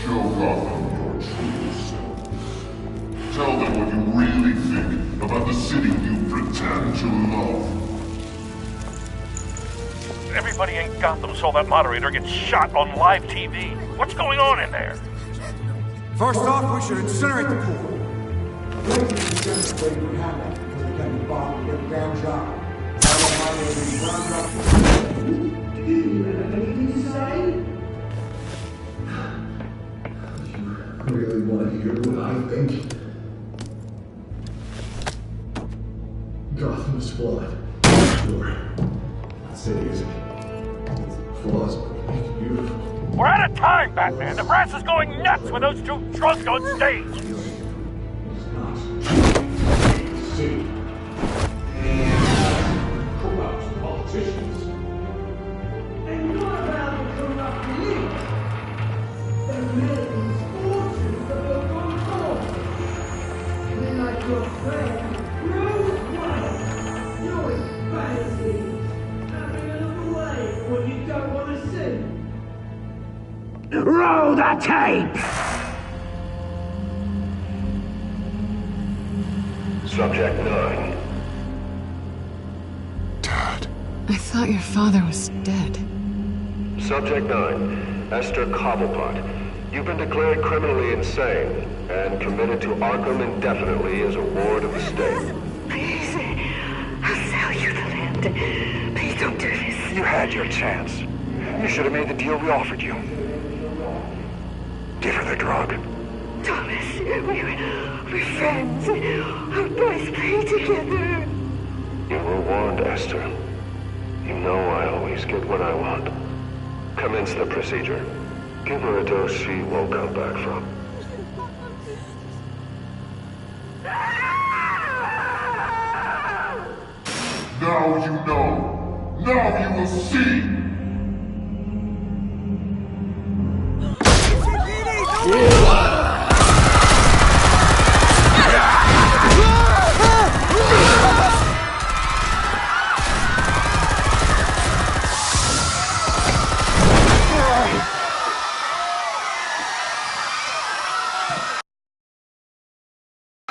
Show Gotham your true self. Tell them what you really think about the city you pretend to love. Everybody in Gotham saw that moderator get shot on live TV. What's going on in there? First off, we should incinerate the pool. Really want to hear what I think? Gotham's flawed. Sure. That city isn't. Flaws make it beautiful. We're out of time, Batman. The press is going nuts with those two drunks on stage. City. Corrupt politicians. And what about the corrupt elite? They're millions, fortunes that will go on. They're like your friend, Rose White. You're his fantasy. Having another way when you don't want to see. Roll the tape! Subject 9. I thought your father was dead. Subject 9, Esther Cobblepot. You've been declared criminally insane and committed to Arkham indefinitely as a ward of the state. Please, I'll sell you the land. Please don't do this. You had your chance. You should have made the deal we offered you. Give her the drug. Thomas, we're friends. Our boys play together. You were warned, Esther. You know I always get what I want. Commence the procedure. Give her a dose she won't come back from. Now you know. Now you will see.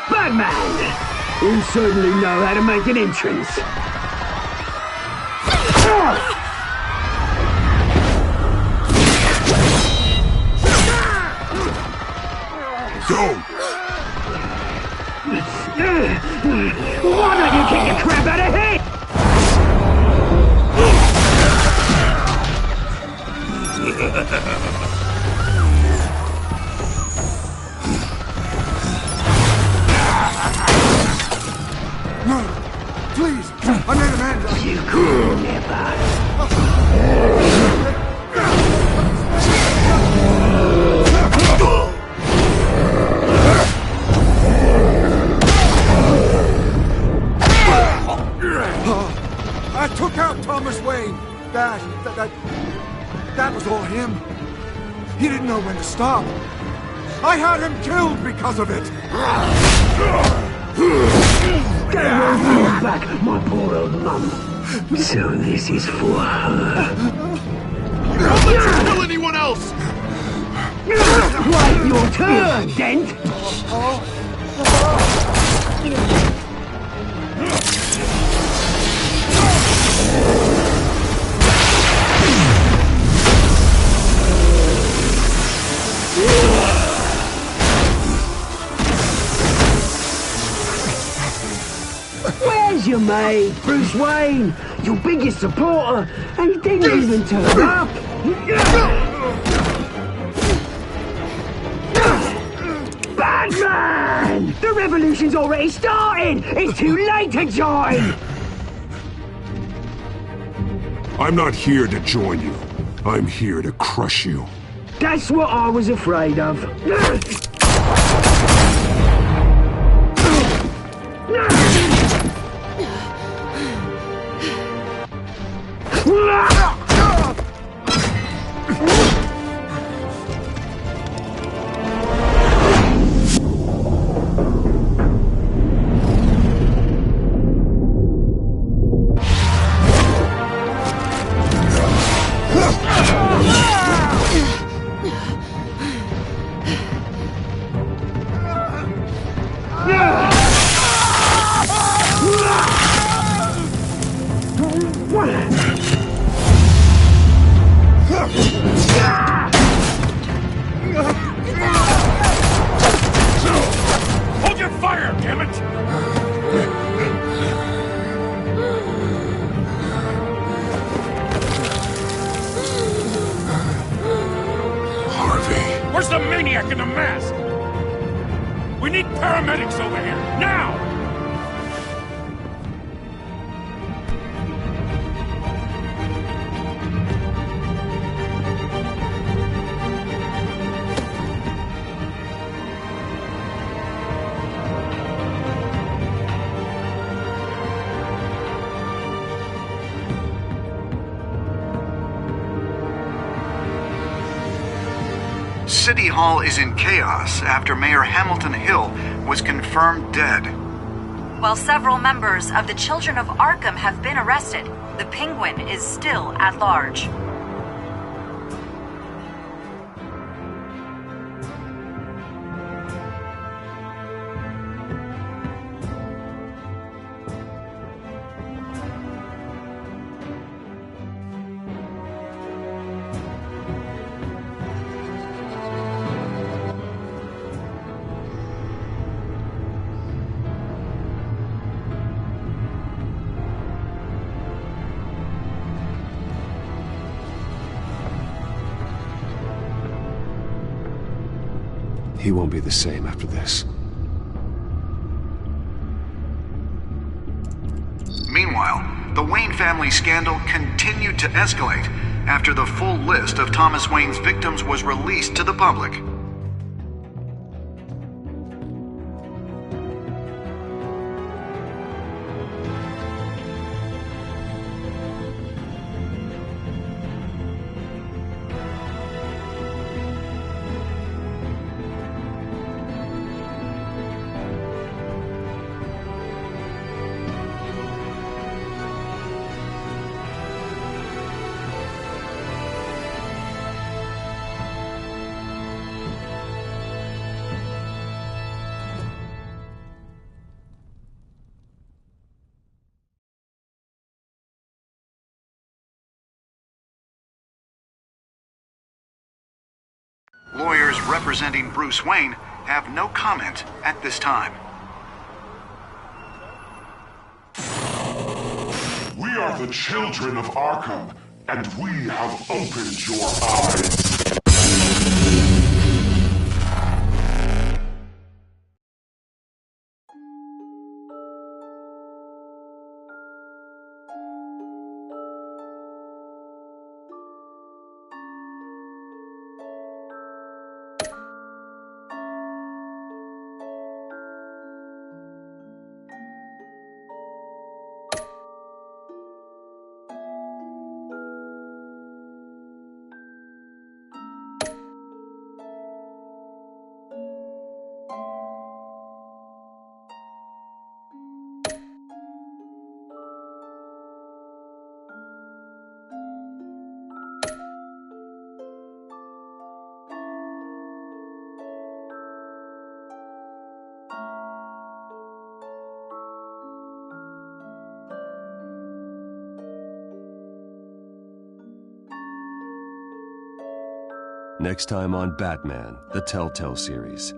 Batman! You certainly know how to make an entrance. Go! Why don't you kick the crap out of him? No! Please! I made a man! You could never. He didn't know when to stop. I had him killed because of it! Get your back, my poor old mum. So this is for her. Don't let you kill anyone else! Wait your turn, Dent! Where's your mate, Bruce Wayne? Your biggest supporter, and he didn't even turn up! Batman! The revolution's already started! It's too late to join! I'm not here to join you. I'm here to crush you. That's what I was afraid of. Hold your fire, damn it! Harvey. Where's the maniac in the mask? We need paramedics over here, now! City Hall is in chaos after Mayor Hamilton Hill was confirmed dead. While several members of the Children of Arkham have been arrested, the Penguin is still at large. He won't be the same after this. Meanwhile, the Wayne family scandal continued to escalate after the full list of Thomas Wayne's victims was released to the public. Lawyers representing Bruce Wayne have no comment at this time. We are the children of Arkham, and we have opened your eyes. Next time on Batman, the Telltale series.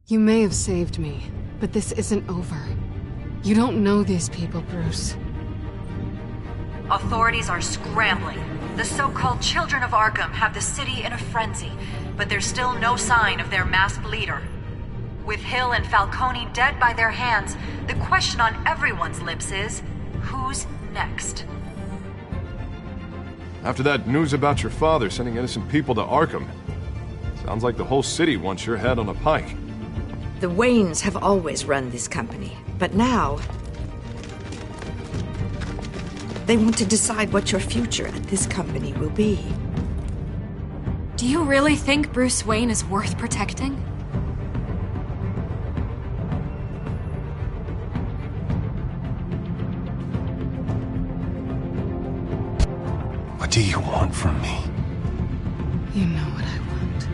You may have saved me, but this isn't over. You don't know these people, Bruce. Authorities are scrambling. The so-called Children of Arkham have the city in a frenzy, but there's still no sign of their masked leader. With Hill and Falcone dead by their hands, the question on everyone's lips is, who's next? After that news about your father sending innocent people to Arkham, sounds like the whole city wants your head on a pike. The Waynes have always run this company, but now they want to decide what your future at this company will be. Do you really think Bruce Wayne is worth protecting? What do you want from me? You know what I want.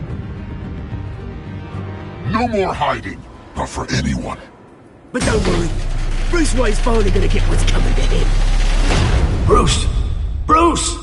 No more hiding, not for anyone. But don't worry, Bruce Wayne's finally gonna get what's coming to him. Bruce! Bruce!